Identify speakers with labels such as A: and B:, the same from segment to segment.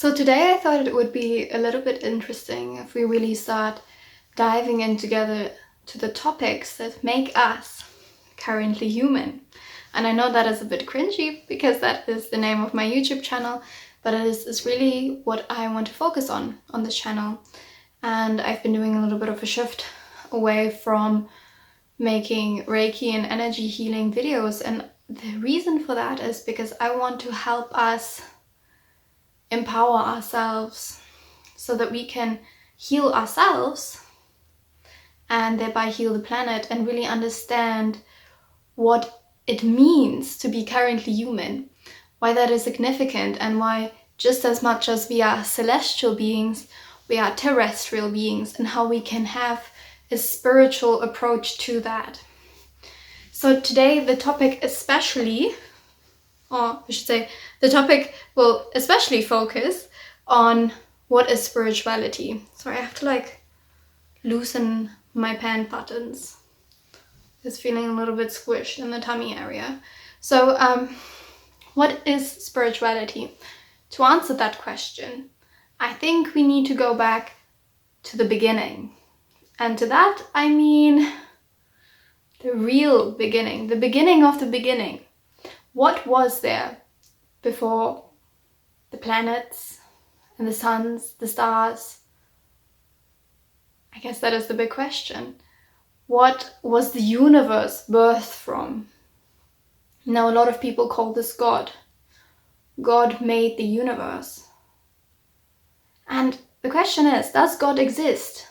A: So today I thought it would be a little bit interesting if we really start diving in together to the topics that make us currently human. And I know that is a bit cringy because that is the name of my YouTube channel, but it's really what I want to focus on this channel. And I've been doing a little bit of a shift away from making Reiki and energy healing videos. And the reason for that is because I want to help us empower ourselves so that we can heal ourselves and thereby heal the planet and really understand what it means to be currently human, why that is significant, and why just as much as we are celestial beings, we are terrestrial beings, and how we can have a spiritual approach to that. So today the topic the topic will especially focus on what is spirituality. Sorry, I have to loosen my pant buttons. It's feeling a little bit squished in the tummy area. So what is spirituality? To answer that question, I think we need to go back to the beginning. And to that, I mean the real beginning, the beginning of the beginning. What was there before the planets and the suns, the stars? I guess that is the big question. What was the universe birthed from? Now, a lot of people call this God. God made the universe. And the question is, does God exist?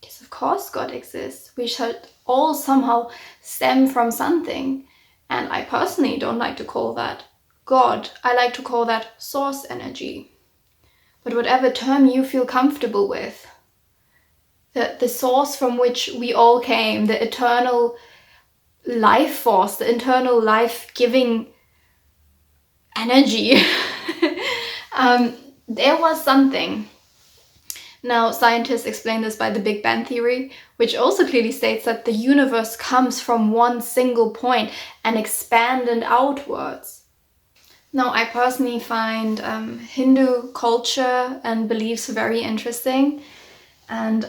A: Yes, of course God exists. We should all somehow stem from something. And I personally don't like to call that God. I like to call that source energy. But whatever term you feel comfortable with, the source from which we all came, the eternal life force, the eternal life-giving energy, there was something. Now, scientists explain this by the Big Bang theory, which also clearly states that the universe comes from one single point and expanded outwards. Now, I personally find Hindu culture and beliefs very interesting. And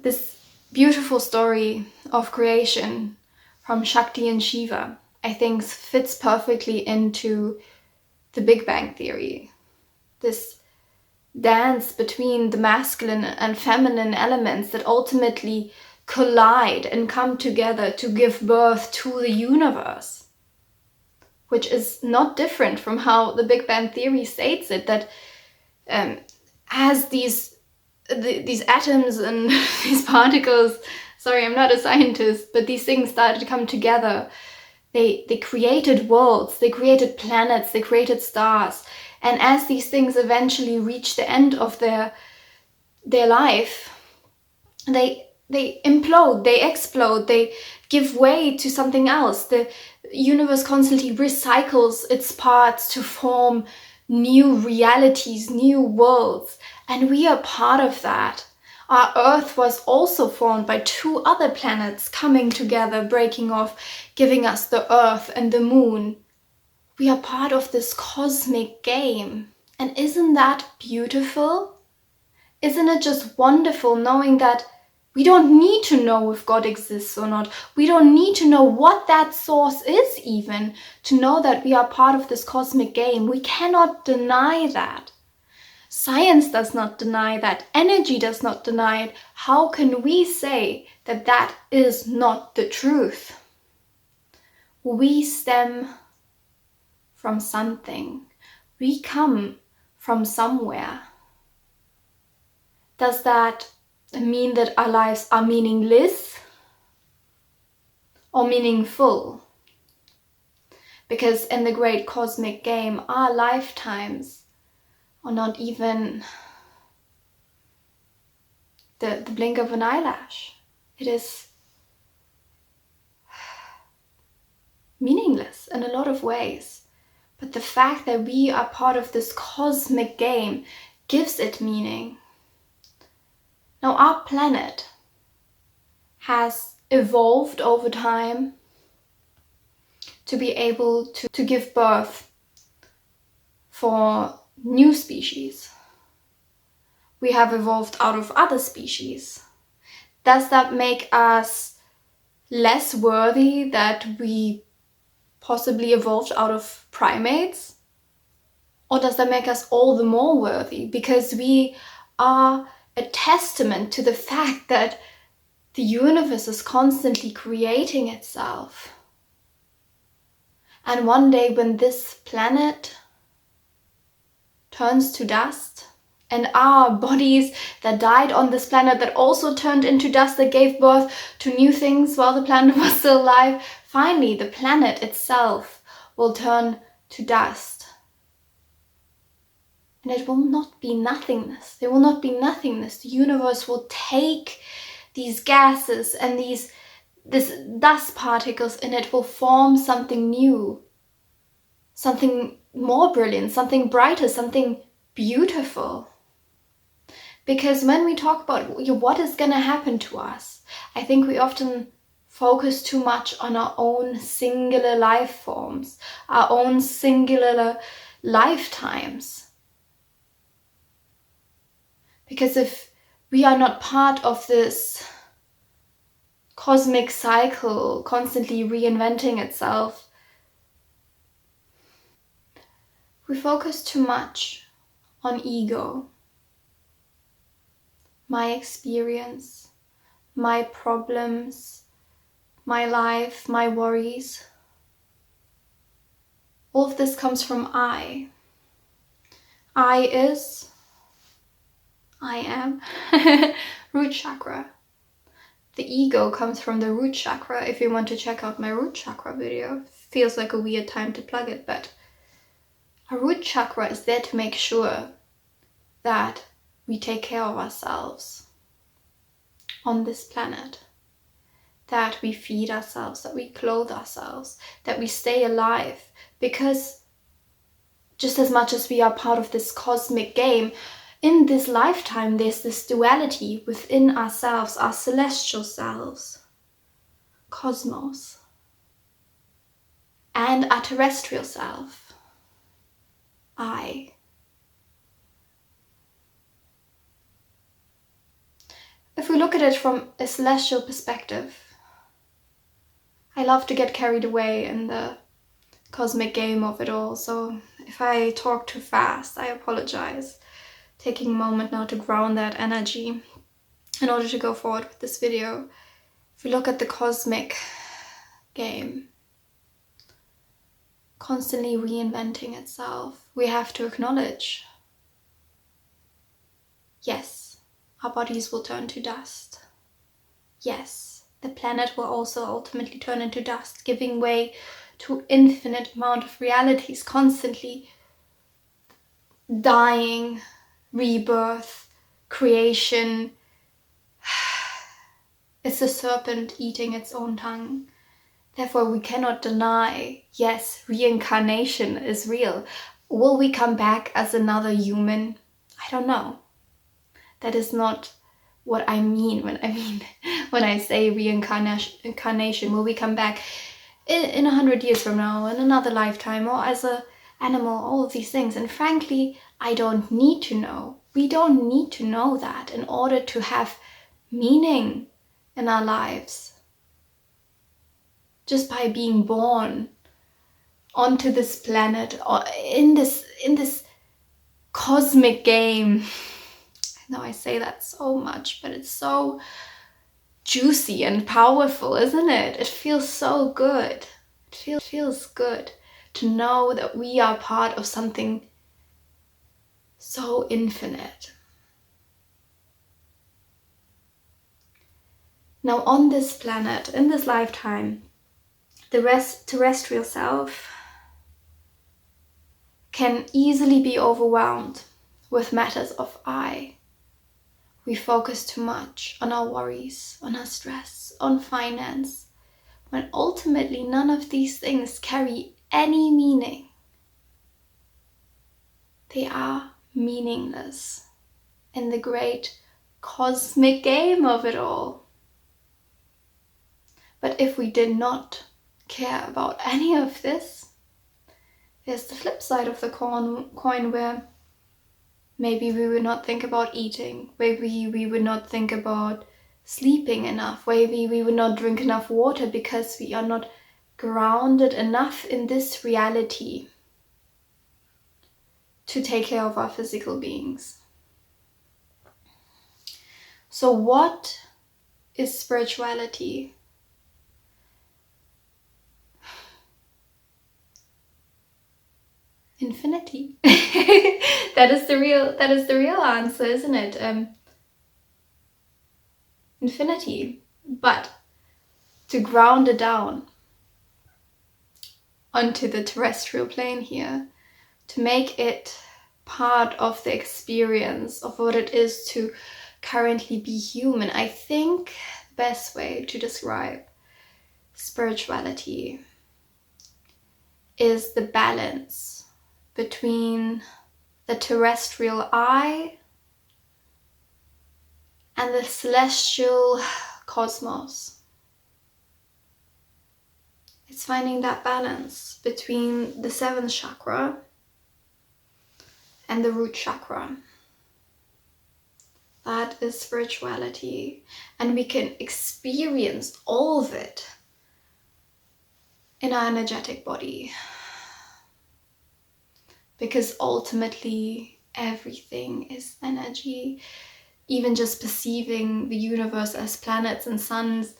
A: this beautiful story of creation from Shakti and Shiva, I think, fits perfectly into the Big Bang theory. This dance between the masculine and feminine elements that ultimately collide and come together to give birth to the universe, which is not different from how the Big Bang theory states it, that as these atoms and these particles, sorry, I'm not a scientist, but these things started to come together. They created worlds, they created planets, they created stars. And as these things eventually reach the end of their life, they implode, they explode, they give way to something else. The universe constantly recycles its parts to form new realities, new worlds. And we are part of that. Our Earth was also formed by two other planets coming together, breaking off, giving us the Earth and the Moon. We are part of this cosmic game. And isn't that beautiful? Isn't it just wonderful knowing that we don't need to know if God exists or not. We don't need to know what that source is even to know that we are part of this cosmic game. We cannot deny that. Science does not deny that. Energy does not deny it. How can we say that that is not the truth? We stem from something. We come from somewhere. Does that mean that our lives are meaningless or meaningful? Because in the great cosmic game, our lifetimes are not even the blink of an eyelash. It is meaningless in a lot of ways. But the fact that we are part of this cosmic game gives it meaning. Now, our planet has evolved over time to be able to give birth for new species. We have evolved out of other species. Does that make us less worthy that we possibly evolved out of primates? Or does that make us all the more worthy because we are a testament to the fact that the universe is constantly creating itself? And one day when this planet turns to dust, and our bodies that died on this planet that also turned into dust, that gave birth to new things while the planet was still alive, finally the planet itself will turn to dust. And it will not be nothingness. There will not be nothingness. The universe will take these gases and these dust particles, and it will form something new, something more brilliant, something brighter, something beautiful. Because when we talk about what is going to happen to us, I think we often focus too much on our own singular life forms, our own singular lifetimes. Because if we are not part of this cosmic cycle constantly reinventing itself, we focus too much on ego. My experience, my problems, my life, my worries. All of this comes from I. I is, I am, root chakra. The ego comes from the root chakra. If you want to check out my root chakra video, feels like a weird time to plug it, but a root chakra is there to make sure that we take care of ourselves on this planet, that we feed ourselves, that we clothe ourselves, that we stay alive. Because just as much as we are part of this cosmic game, in this lifetime there's this duality within ourselves, our celestial selves, cosmos, and our terrestrial self, I. If we look at it from a celestial perspective, I love to get carried away in the cosmic game of it all, so if I talk too fast, I apologize. Taking a moment now to ground that energy in order to go forward with this video. If we look at the cosmic game, constantly reinventing itself, we have to acknowledge, yes, our bodies will turn to dust. Yes, the planet will also ultimately turn into dust, giving way to infinite amount of realities, constantly dying, rebirth, creation. It's a serpent eating its own tongue. Therefore, we cannot deny, yes, reincarnation is real. Will we come back as another human? I don't know. That is not what I mean when I say reincarnation. Will we come back in 100 years from now, in another lifetime, or as an animal, all of these things? And frankly, I don't need to know. We don't need to know that in order to have meaning in our lives. Just by being born onto this planet, or in this cosmic game. I know I say that so much, but it's so juicy and powerful, isn't it? It feels so good. It feels good to know that we are part of something so infinite. Now on this planet, in this lifetime, the terrestrial self can easily be overwhelmed with matters of I. We focus too much on our worries, on our stress, on finance, when ultimately none of these things carry any meaning. They are meaningless in the great cosmic game of it all. But if we did not care about any of this, there's the flip side of the coin where Maybe we would not think about eating. Maybe we would not think about sleeping enough. Maybe we would not drink enough water because we are not grounded enough in this reality to take care of our physical beings. So what is spirituality? Infinity. that is the real answer, isn't it? Infinity. But to ground it down onto the terrestrial plane here, to make it part of the experience of what it is to currently be human, I think the best way to describe spirituality is the balance between the terrestrial eye and the celestial cosmos. It's finding that balance between the seventh chakra and the root chakra. That is spirituality. And we can experience all of it in our energetic body. Because ultimately, everything is energy. Even just perceiving the universe as planets and suns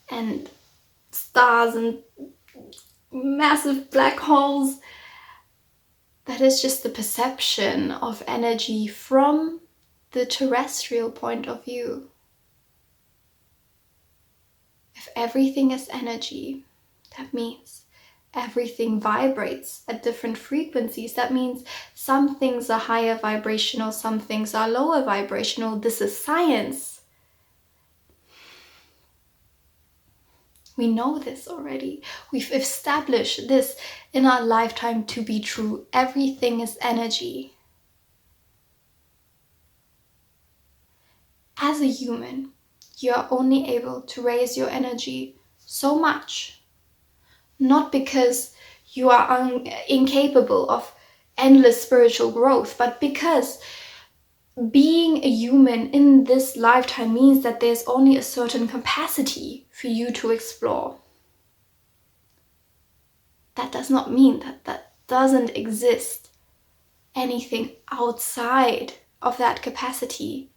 A: and stars and massive black holes, that is just the perception of energy from the terrestrial point of view. If everything is energy, that means everything vibrates at different frequencies. That means some things are higher vibrational, some things are lower vibrational. This is science. We know this already. We've established this in our lifetime to be true. Everything is energy. As a human, you are only able to raise your energy so much. Not because you are incapable of endless spiritual growth, but because being a human in this lifetime means that there's only a certain capacity for you to explore. That does not mean that doesn't exist anything outside of that capacity.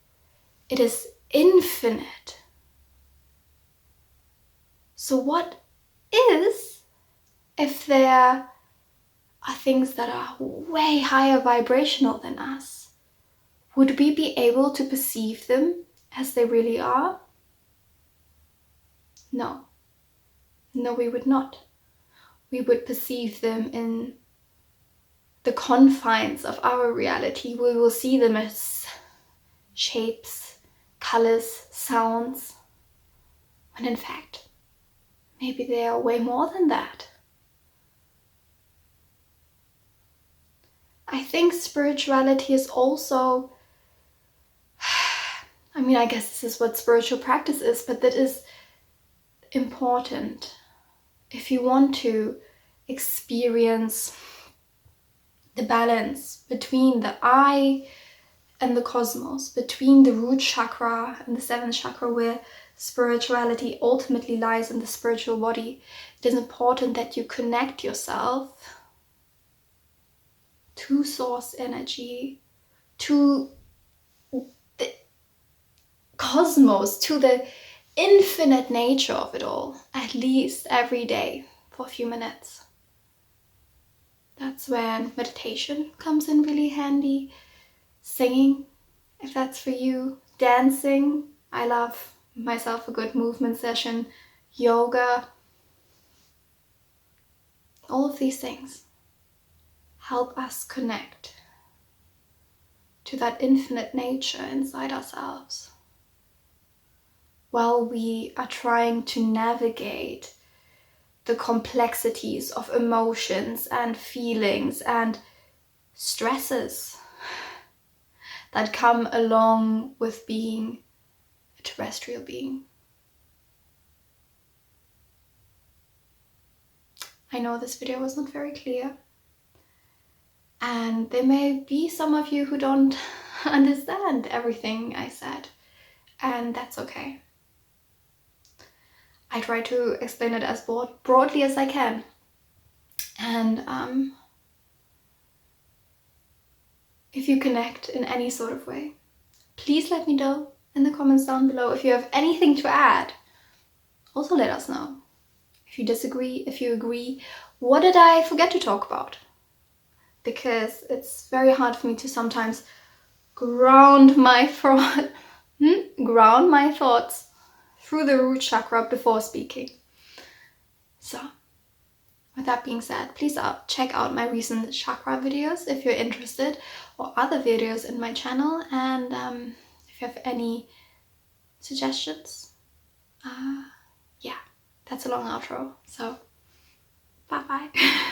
A: It is infinite. So what is if there are things that are way higher vibrational than us? Would we be able to perceive them as they really are? No. No, we would not. We would perceive them in the confines of our reality. We will see them as shapes, colors, sounds, when in fact, maybe they are way more than that. I think spirituality is also, I guess this is what spiritual practice is, but that is important. If you want to experience the balance between the I and the cosmos, between the root chakra and the seventh chakra, where spirituality ultimately lies in the spiritual body, it is important that you connect yourself to source energy, to the cosmos, to the infinite nature of it all, at least every day for a few minutes. That's when meditation comes in really handy. Singing, if that's for you. Dancing, I love myself a good movement session. Yoga. All of these things help us connect to that infinite nature inside ourselves while we are trying to navigate the complexities of emotions and feelings and stresses that come along with being a terrestrial being. I know this video was not very clear, and there may be some of you who don't understand everything I said, and that's okay. I try to explain it as broadly as I can. And if you connect in any sort of way, please let me know in the comments down below. If you have anything to add, also let us know. If you disagree, if you agree, what did I forget to talk about? Because it's very hard for me to sometimes ground my thoughts through the root chakra before speaking. So, with that being said, please check out my recent chakra videos if you're interested, or other videos in my channel. And if you have any suggestions, yeah, that's a long outro. So, bye bye.